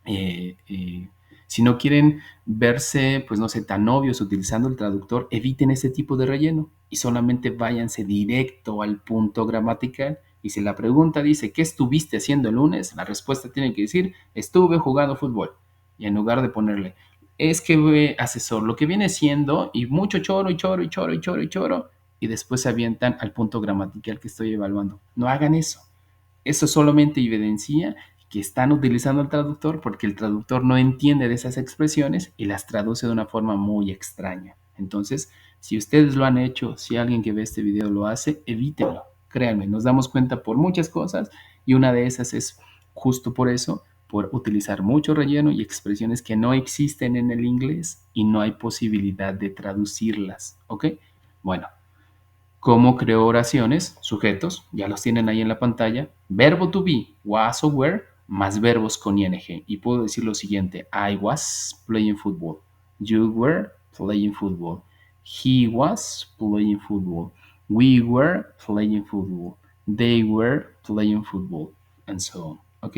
eh, eh, si no quieren verse, pues no sé, tan obvios utilizando el traductor, eviten ese tipo de relleno y solamente váyanse directo al punto gramatical. Y si la pregunta dice, ¿qué estuviste haciendo el lunes? La respuesta tiene que decir, estuve jugando fútbol. Y en lugar de ponerle, es que asesor, lo que viene siendo, y mucho choro y choro y choro y choro y choro, y después se avientan al punto gramatical que estoy evaluando. No hagan eso. Eso solamente evidencia que están utilizando el traductor porque el traductor no entiende de esas expresiones y las traduce de una forma muy extraña. Entonces, si ustedes lo han hecho, si alguien que ve este video lo hace, evítenlo. Créanme, nos damos cuenta por muchas cosas y una de esas es justo por eso, por utilizar mucho relleno y expresiones que no existen en el inglés y no hay posibilidad de traducirlas. ¿Ok? Bueno, ¿Cómo creo oraciones? Sujetos, ya los tienen ahí en la pantalla. Verbo to be, was o were, más verbos con ing. Y puedo decir lo siguiente: I was playing football. You were playing football. He was playing football. We were playing football. They were playing football. And so on. ¿Ok?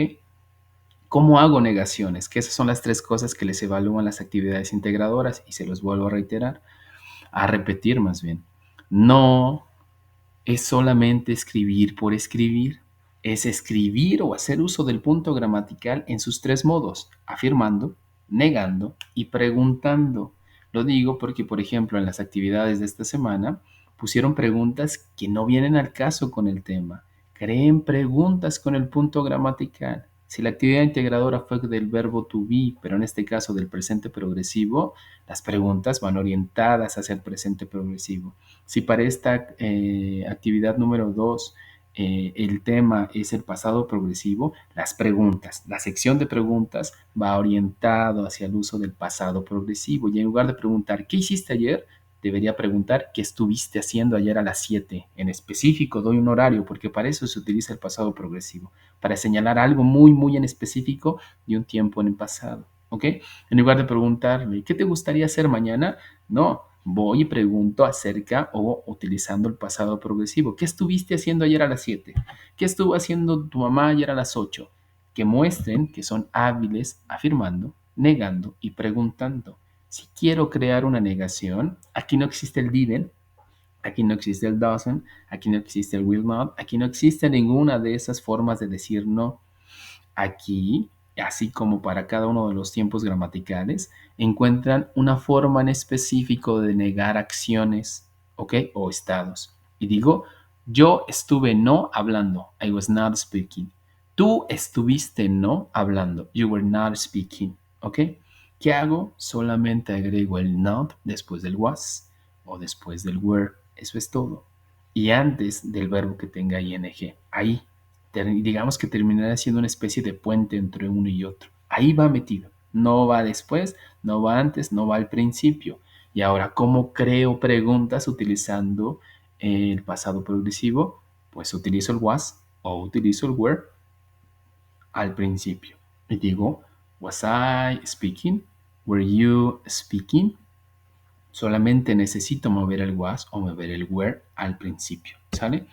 ¿Cómo hago negaciones? Que esas son las tres cosas que les evalúan las actividades integradoras. Y se los vuelvo a reiterar, a repetir más bien. No es solamente escribir por escribir, es escribir o hacer uso del punto gramatical en sus tres modos: afirmando, negando y preguntando. Lo digo porque, por ejemplo, en las actividades de esta semana pusieron preguntas que no vienen al caso con el tema. Creen preguntas con el punto gramatical. Si la actividad integradora fue del verbo to be, pero en este caso del presente progresivo, las preguntas van orientadas hacia el presente progresivo. Si para esta actividad número 2 el tema es el pasado progresivo, las preguntas, la sección de preguntas va orientado hacia el uso del pasado progresivo. Y en lugar de preguntar ¿qué hiciste ayer?, debería preguntar ¿qué estuviste haciendo ayer a las 7? En específico doy un horario, porque para eso se utiliza el pasado progresivo, para señalar algo muy, muy en específico de un tiempo en el pasado. ¿Ok? En lugar de preguntarle ¿qué te gustaría hacer mañana? No, voy y pregunto acerca o utilizando el pasado progresivo. ¿Qué estuviste haciendo ayer a las 7? ¿Qué estuvo haciendo tu mamá ayer a las 8? Que muestren que son hábiles afirmando, negando y preguntando. Si quiero crear una negación, aquí no existe el didn't, aquí no existe el doesn't, aquí no existe el will not, aquí no existe ninguna de esas formas de decir no. Aquí, así como para cada uno de los tiempos gramaticales, encuentran una forma en específico de negar acciones, ¿ok? O estados. Y digo, yo estuve no hablando. I was not speaking. Tú estuviste no hablando. You were not speaking, ¿ok? ¿Qué hago? Solamente agrego el not después del was o después del were. Eso es todo. Y antes del verbo que tenga ing. Ahí digamos que terminará siendo una especie de puente entre uno y otro. Ahí va metido. No va después, no va antes, no va al principio. Y ahora, ¿cómo creo preguntas utilizando el pasado progresivo? Pues utilizo el was o utilizo el were al principio. Y digo, was I speaking? Were you speaking? Solamente necesito mover el was o mover el were al principio. ¿Sale?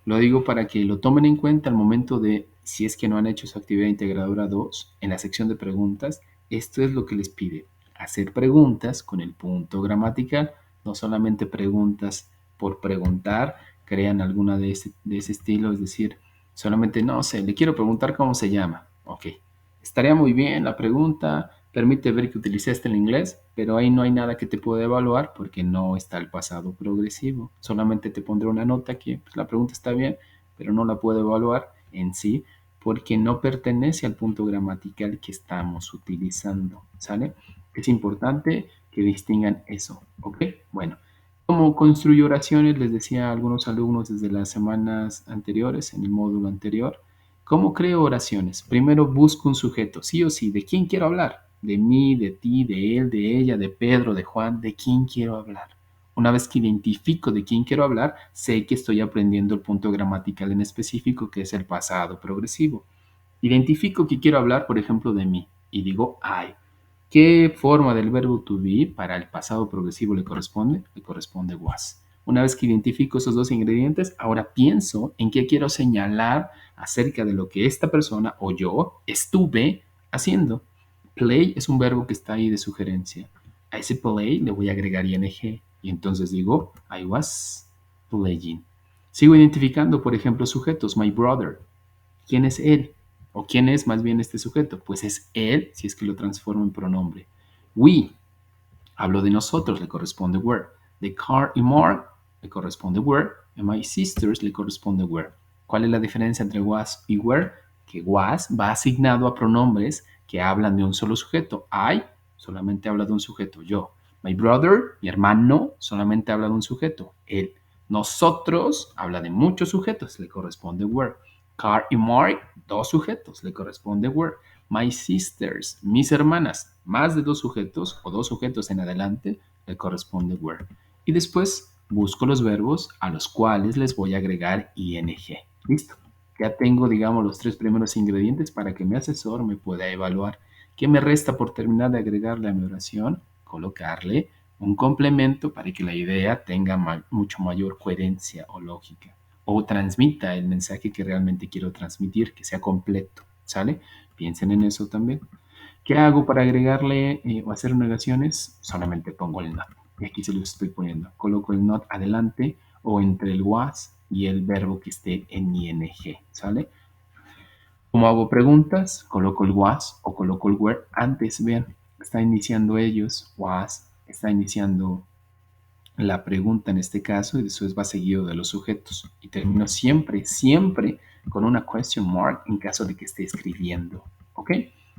Lo digo para que lo tomen en cuenta al momento de, si es que no han hecho su actividad integradora 2, en la sección de preguntas. Esto es lo que les pide: hacer preguntas con el punto gramatical, no solamente preguntas por preguntar, crean alguna de ese estilo, es decir, solamente, no sé, le quiero preguntar cómo se llama. Ok, estaría muy bien la pregunta, permite ver que utilizaste el inglés, pero ahí no hay nada que te pueda evaluar porque no está el pasado progresivo. Solamente te pondré una nota que pues, la pregunta está bien, pero no la puedo evaluar en sí porque no pertenece al punto gramatical que estamos utilizando. ¿Sale? Es importante que distingan eso. ¿Ok? Bueno, como construyo oraciones, les decía a algunos alumnos desde las semanas anteriores, en el módulo anterior. ¿Cómo creo oraciones? Primero busco un sujeto, sí o sí. ¿De quién quiero hablar? De mí, de ti, de él, de ella, de Pedro, de Juan. ¿De quién quiero hablar? Una vez que identifico de quién quiero hablar, sé que estoy aprendiendo el punto gramatical en específico, que es el pasado progresivo. Identifico que quiero hablar, por ejemplo, de mí y digo I. ¿Qué forma del verbo to be para el pasado progresivo le corresponde? Le corresponde was. Una vez que identifico esos dos ingredientes, ahora pienso en qué quiero señalar acerca de lo que esta persona o yo estuve haciendo. Play es un verbo que está ahí de sugerencia. A ese play le voy a agregar ing y entonces digo I was playing. Sigo identificando, por ejemplo, sujetos. My brother. ¿Quién es él? ¿O quién es más bien este sujeto? Pues es él si es que lo transformo en pronombre. We, hablo de nosotros, le corresponde were. The car y Mark le corresponde were. And my sisters le corresponde were. ¿Cuál es la diferencia entre was y were? Que was va asignado a pronombres que hablan de un solo sujeto. I solamente habla de un sujeto, yo. My brother, mi hermano, solamente habla de un sujeto, él. Nosotros habla de muchos sujetos, le corresponde were. Car y Mark, dos sujetos, le corresponde were. My sisters, mis hermanas, más de dos sujetos o dos sujetos en adelante, le corresponde were. Y después busco los verbos a los cuales les voy a agregar ing. Listo. Ya tengo, digamos, los 3 primeros ingredientes para que mi asesor me pueda evaluar. ¿Qué me resta por terminar de agregarle a mi oración? Colocarle un complemento para que la idea tenga mucho mayor coherencia o lógica, o transmita el mensaje que realmente quiero transmitir, que sea completo, ¿sale? Piensen en eso también. ¿Qué hago para agregarle o hacer negaciones? Solamente pongo el not. Y aquí se lo estoy poniendo. Coloco el not adelante o entre el was y el verbo que esté en ing, ¿sale? Como hago preguntas, coloco el was o coloco el were antes. Vean, está iniciando ellos, was, está iniciando la pregunta en este caso y después va seguido de los sujetos. Y termino siempre, siempre con una question mark en caso de que esté escribiendo. ¿Ok?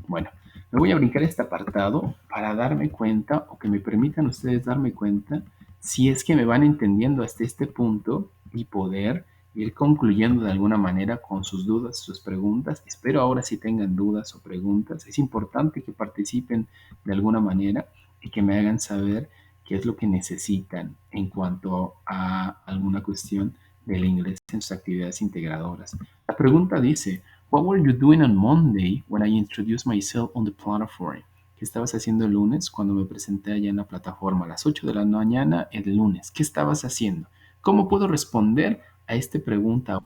Bueno, me voy a brincar este apartado para darme cuenta o que me permitan ustedes darme cuenta si es que me van entendiendo hasta este punto y poder ir concluyendo de alguna manera con sus dudas, sus preguntas. Espero ahora si tengan dudas o preguntas. Es importante que participen de alguna manera y que me hagan saber qué es lo que necesitan en cuanto a alguna cuestión del inglés en sus actividades integradoras. La pregunta dice, What were you doing on Monday when I introduced myself on the platform? ¿Qué estabas haciendo el lunes cuando me presenté allá en la plataforma a las 8 de la mañana el lunes? ¿Qué estabas haciendo? ¿Cómo puedo responder a esta pregunta?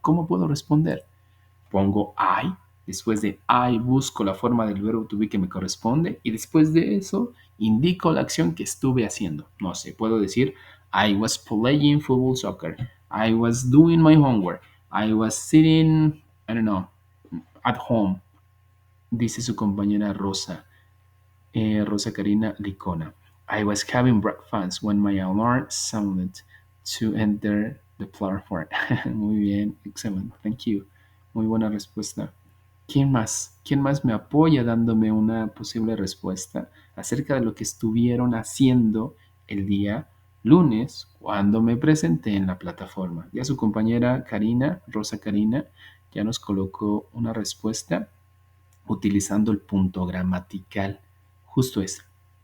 ¿Cómo puedo responder? Pongo I, después de I busco la forma del verbo to be que me corresponde y después de eso indico la acción que estuve haciendo. No sé, puedo decir I was playing football soccer, I was doing my homework, I was sitting, I don't know, at home, dice su compañera Rosa. Rosa Karina Licona. I was having breakfast when my alarm sounded to enter the platform. Muy bien, excellent, thank you. Muy buena respuesta. ¿Quién más? ¿Quién más me apoya dándome una posible respuesta acerca de lo que estuvieron haciendo el día lunes cuando me presenté en la plataforma? Ya su compañera Karina, Rosa Karina, ya nos colocó una respuesta utilizando el punto gramatical. Justo eso.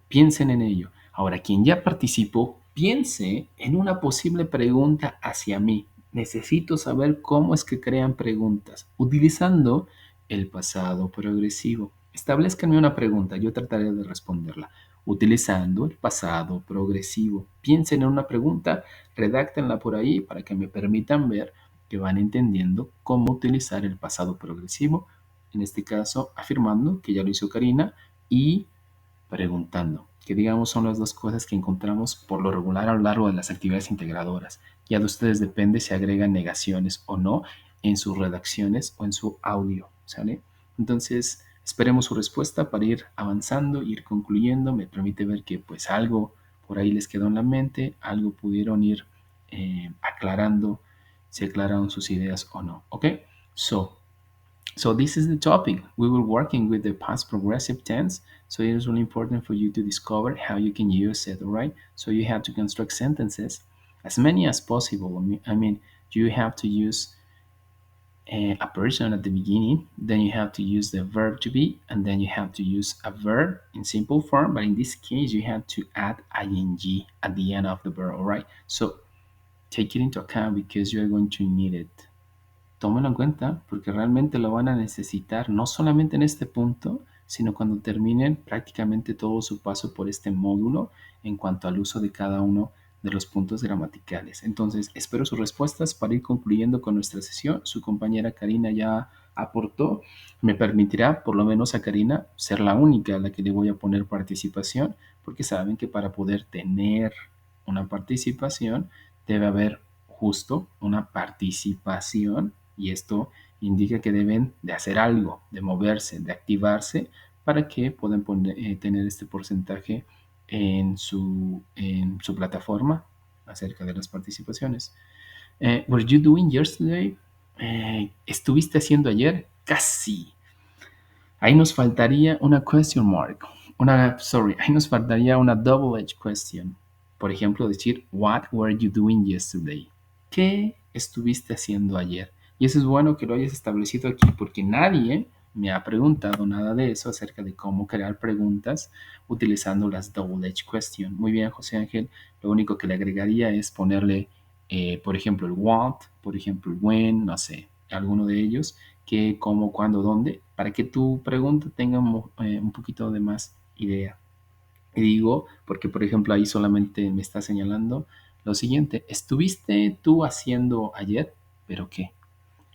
Piensen en ello. Ahora, quien ya participó, piense en una posible pregunta hacia mí. Necesito saber cómo es que crean preguntas utilizando el pasado progresivo. Establezcanme una pregunta, yo trataré de responderla utilizando el pasado progresivo. Piensen en una pregunta, redáctenla por ahí para que me permitan ver que van entendiendo cómo utilizar el pasado progresivo, en este caso afirmando que ya lo hizo Karina y preguntando, que digamos son las dos cosas que encontramos por lo regular a lo largo de las actividades integradoras. Ya de ustedes depende si agregan negaciones o no en sus redacciones o en su audio, ¿sale? Entonces, esperemos su respuesta para ir avanzando, ir concluyendo. Me permite ver que pues algo por ahí les quedó en la mente, algo pudieron ir aclarando, si aclararon sus ideas o no, ¿ok? So this is the topic. We were working with the past progressive tense. So it is really important for you to discover how you can use it, all right? So you have to construct sentences, as many as possible. I mean, you have to use a person at the beginning, then you have to use the verb to be, and then you have to use a verb in simple form. But in this case, you have to add ing at the end of the verb, all right? So take it into account because you are going to need it. Tómenlo en cuenta porque realmente lo van a necesitar no solamente en este punto, sino cuando terminen prácticamente todo su paso por este módulo en cuanto al uso de cada uno de los puntos gramaticales. Entonces, espero sus respuestas para ir concluyendo con nuestra sesión. Su compañera Karina ya aportó. Me permitirá, por lo menos a Karina, ser la única a la que le voy a poner participación, porque saben que para poder tener una participación debe haber justo una participación y esto indica que deben de hacer algo, de moverse, de activarse para que puedan tener este porcentaje en su plataforma acerca de las participaciones. Were you doing yesterday? ¿Estuviste haciendo ayer? Casi. Ahí nos faltaría una question mark. Ahí nos faltaría una double edge question. Por ejemplo, decir, What were you doing yesterday? ¿Qué estuviste haciendo ayer? Y eso es bueno que lo hayas establecido aquí porque nadie me ha preguntado nada de eso acerca de cómo crear preguntas utilizando las Double Edge Question. Muy bien, José Ángel. Lo único que le agregaría es ponerle, por ejemplo, el what, por ejemplo, el when, no sé, alguno de ellos, qué, cómo, cuándo, dónde, para que tu pregunta tenga un poquito de más idea. Y digo, porque por ejemplo ahí solamente me está señalando lo siguiente, ¿estuviste tú haciendo ayer? ¿Pero qué?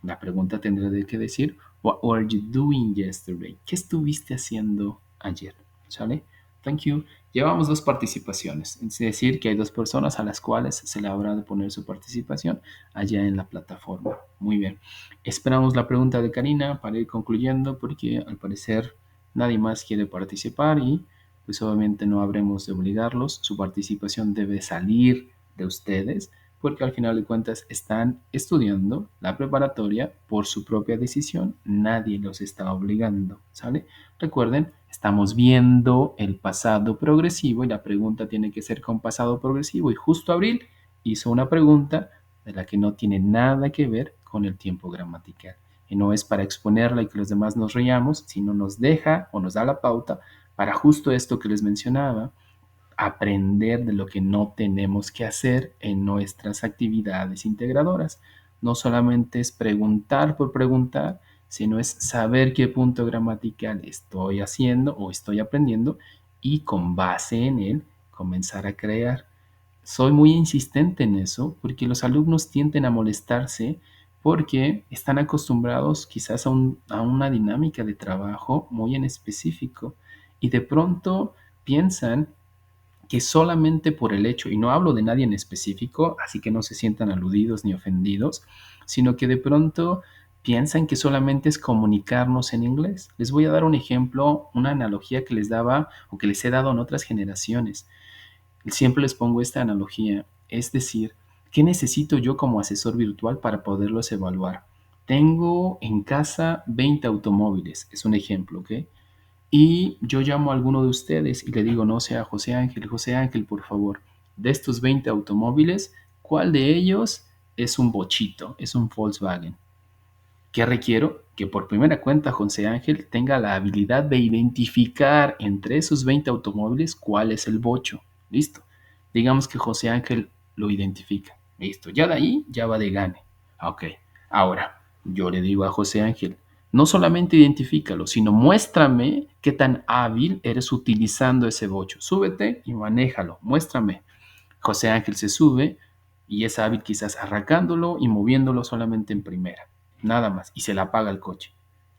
La pregunta tendrá de que decir, what were you doing yesterday? ¿Qué estuviste haciendo ayer? ¿Sale? Thank you. Llevamos dos participaciones, es decir, que hay dos personas a las cuales se le habrá de poner su participación allá en la plataforma. Muy bien. Esperamos la pregunta de Karina para ir concluyendo porque al parecer nadie más quiere participar y pues obviamente no habremos de obligarlos. Su participación debe salir de ustedes porque al final de cuentas están estudiando la preparatoria por su propia decisión, nadie los está obligando, ¿sale? Recuerden, estamos viendo el pasado progresivo y la pregunta tiene que ser con pasado progresivo y justo Abril hizo una pregunta de la que no tiene nada que ver con el tiempo gramatical. Y no es para exponerla y que los demás nos riamos, sino nos deja o nos da la pauta para justo esto que les mencionaba, aprender de lo que no tenemos que hacer en nuestras actividades integradoras. No solamente es preguntar por preguntar, sino es saber qué punto gramatical estoy haciendo o estoy aprendiendo y con base en él comenzar a crear. Soy muy insistente en eso porque los alumnos tienden a molestarse porque están acostumbrados quizás a una dinámica de trabajo muy en específico y de pronto piensan que solamente por el hecho, y no hablo de nadie en específico, así que no se sientan aludidos ni ofendidos, sino que de pronto piensan que solamente es comunicarnos en inglés. Les voy a dar un ejemplo, una analogía que les daba o que les he dado en otras generaciones. Siempre les pongo esta analogía, es decir, ¿qué necesito yo como asesor virtual para poderlos evaluar? Tengo en casa 20 automóviles, es un ejemplo, ¿ok? Y yo llamo a alguno de ustedes y le digo, no sea José Ángel, por favor, de estos 20 automóviles, ¿cuál de ellos es un bochito, es un Volkswagen? ¿Qué requiero? Que por primera cuenta José Ángel tenga la habilidad de identificar entre esos 20 automóviles cuál es el bocho. Listo. Digamos que José Ángel lo identifica. Listo. Ya de ahí ya va de gane. Ok. Ahora, yo le digo a José Ángel, no solamente identifícalo, sino muéstrame qué tan hábil eres utilizando ese bocho. Súbete y manéjalo. Muéstrame. José Ángel se sube y es hábil quizás arrancándolo y moviéndolo solamente en primera, nada más, y se le apaga el coche.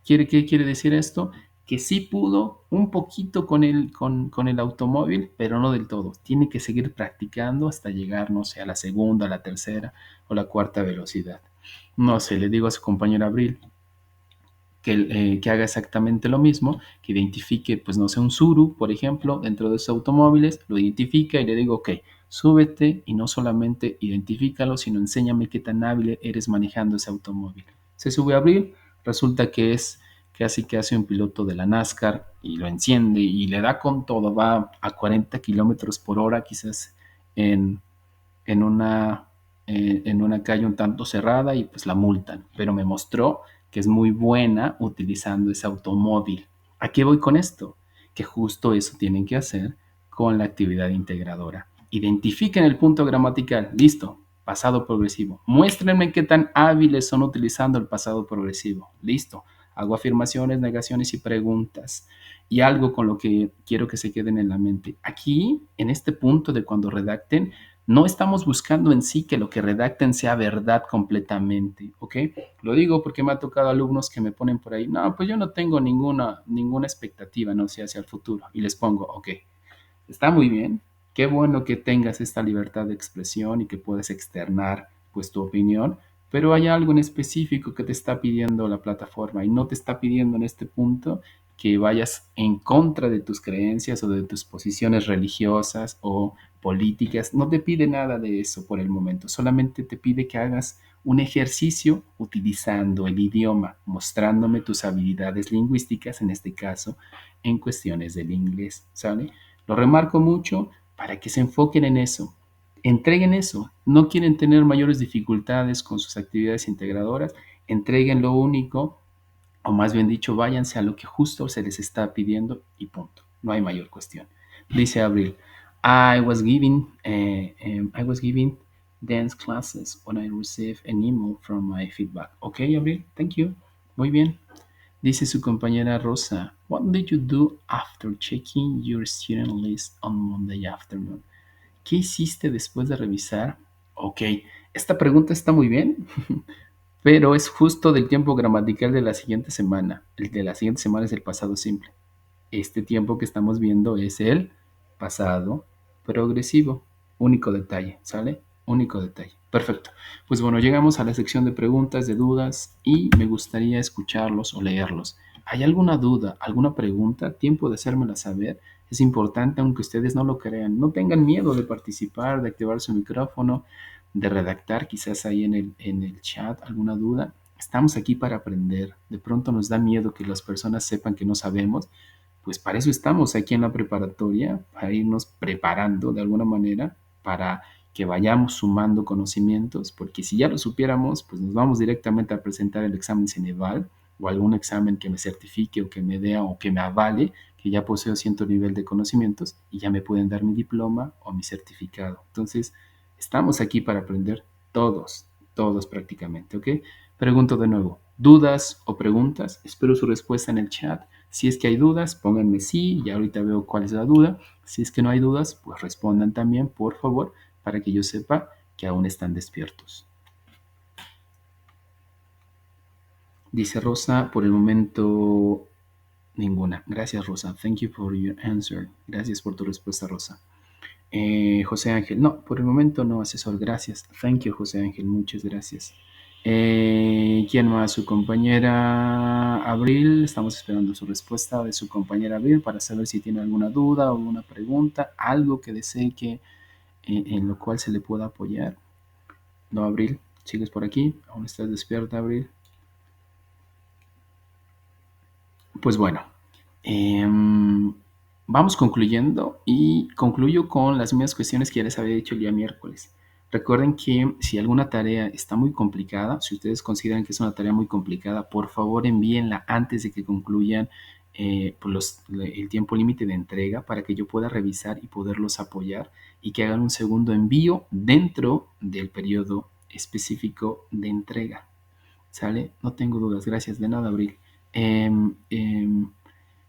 ¿Qué quiere decir esto? Que sí pudo un poquito con el automóvil, pero no del todo. Tiene que seguir practicando hasta llegar, no sé, a la segunda, a la tercera o la cuarta velocidad. No sé, le digo a su compañero Abril, que haga exactamente lo mismo, que identifique, pues no sé, un Suru, por ejemplo, dentro de esos automóviles, lo identifica y le digo, ok, súbete y no solamente identifícalo, sino enséñame qué tan hábil eres manejando ese automóvil. Se sube a Abril, resulta que es casi que hace un piloto de la NASCAR y lo enciende y le da con todo, va a 40 kilómetros por hora, quizás en, en una, en una calle un tanto cerrada y pues la multan, pero me mostró que es muy buena utilizando ese automóvil. ¿A qué voy con esto? Que justo eso tienen que hacer con la actividad integradora. Identifiquen el punto gramatical, listo, pasado progresivo. Muéstrenme qué tan hábiles son utilizando el pasado progresivo, listo. Hago afirmaciones, negaciones y preguntas. Y algo con lo que quiero que se queden en la mente. Aquí, en este punto de cuando redacten, no estamos buscando en sí que lo que redacten sea verdad completamente, ¿ok? Lo digo porque me ha tocado alumnos que me ponen por ahí, no, pues yo no tengo ninguna expectativa, no sé, hacia el futuro. Y les pongo, ok, está muy bien, qué bueno que tengas esta libertad de expresión y que puedes externar pues tu opinión, pero hay algo en específico que te está pidiendo la plataforma y no te está pidiendo en este punto que vayas en contra de tus creencias o de tus posiciones religiosas o políticas. No te pide nada de eso por el momento, solamente te pide que hagas un ejercicio utilizando el idioma, mostrándome tus habilidades lingüísticas, en este caso, en cuestiones del inglés, ¿sale? Lo remarco mucho para que se enfoquen en eso. Entreguen eso. No quieren tener mayores dificultades con sus actividades integradoras. Entreguen lo único o más bien dicho, váyanse a lo que justo se les está pidiendo y punto. No hay mayor cuestión. Dice Abril, I was giving dance classes when I received an email from my feedback. Ok, Abril, thank you. Muy bien. Dice su compañera Rosa, what did you do after checking your student list on Monday afternoon? ¿Qué hiciste después de revisar? Ok, esta pregunta está muy bien, pero es justo del tiempo gramatical de la siguiente semana. El de la siguiente semana es el pasado simple. Este tiempo que estamos viendo es el pasado progresivo. Único detalle, ¿sale? Único detalle. Perfecto. Pues bueno, llegamos a la sección de preguntas, de dudas y me gustaría escucharlos o leerlos. ¿Hay alguna duda, alguna pregunta? Tiempo de hacérmela saber. Es importante, aunque ustedes no lo crean. No tengan miedo de participar, de activar su micrófono, de redactar quizás ahí en el chat alguna duda. Estamos aquí para aprender. De pronto nos da miedo que las personas sepan que no sabemos, pues para eso estamos aquí en la preparatoria, para irnos preparando de alguna manera, para que vayamos sumando conocimientos, porque si ya lo supiéramos, pues nos vamos directamente a presentar el examen Ceneval o algún examen que me certifique o que me dé o que me avale que ya poseo cierto nivel de conocimientos y ya me pueden dar mi diploma o mi certificado. Entonces, estamos aquí para aprender todos, todos prácticamente, ¿ok? Pregunto de nuevo, ¿dudas o preguntas? Espero su respuesta en el chat. Si es que hay dudas, pónganme sí, y ahorita veo cuál es la duda. Si es que no hay dudas, pues respondan también, por favor, para que yo sepa que aún están despiertos. Dice Rosa, por el momento ninguna. Gracias, Rosa. Thank you for your answer. Gracias por tu respuesta, Rosa. José Ángel, no, por el momento no, asesor, gracias. Thank you, José Ángel, muchas gracias. ¿Quién más? Su compañera Abril, estamos esperando su respuesta de su compañera Abril para saber si tiene alguna duda o alguna pregunta, algo que desee que en lo cual se le pueda apoyar. No, Abril, ¿sigues por aquí? ¿Aún estás despierta, Abril? Pues bueno, vamos concluyendo y concluyo con las mismas cuestiones que ya les había dicho el día miércoles. Recuerden que si alguna tarea está muy complicada, si ustedes consideran que es una tarea muy complicada, por favor envíenla antes de que concluyan el tiempo límite de entrega para que yo pueda revisar y poderlos apoyar y que hagan un segundo envío dentro del periodo específico de entrega. ¿Sale? No tengo dudas. Gracias. De nada, Abril. Em, em,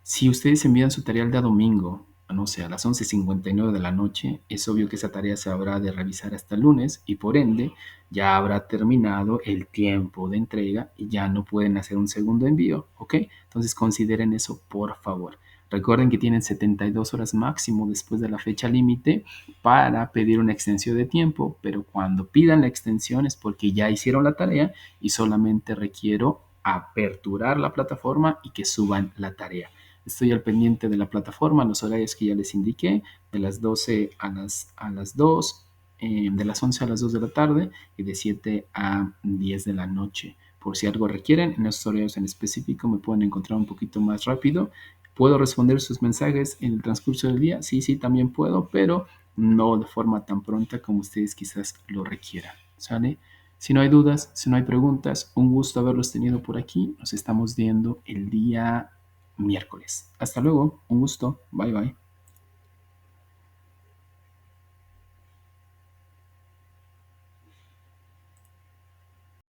si ustedes envían su tarea el día domingo, no sé, a las 11:59 de la noche, es obvio que esa tarea se habrá de revisar hasta el lunes y por ende ya habrá terminado el tiempo de entrega y ya no pueden hacer un segundo envío, ¿ok? Entonces consideren eso, por favor. Recuerden que tienen 72 horas máximo después de la fecha límite para pedir una extensión de tiempo, pero cuando pidan la extensión es porque ya hicieron la tarea y solamente requiero aperturar la plataforma y que suban la tarea. Estoy al pendiente de la plataforma, los horarios que ya les indiqué, de las 12 a las 2, de las 11 a las 2 de la tarde y de 7 a 10 de la noche. Por si algo requieren, en esos horarios en específico me pueden encontrar un poquito más rápido. ¿Puedo responder sus mensajes en el transcurso del día? Sí, sí, también puedo, pero no de forma tan pronta como ustedes quizás lo requieran. ¿Sale? Si no hay dudas, si no hay preguntas, un gusto haberlos tenido por aquí. Nos estamos viendo el día miércoles. Hasta luego, un gusto. Bye bye.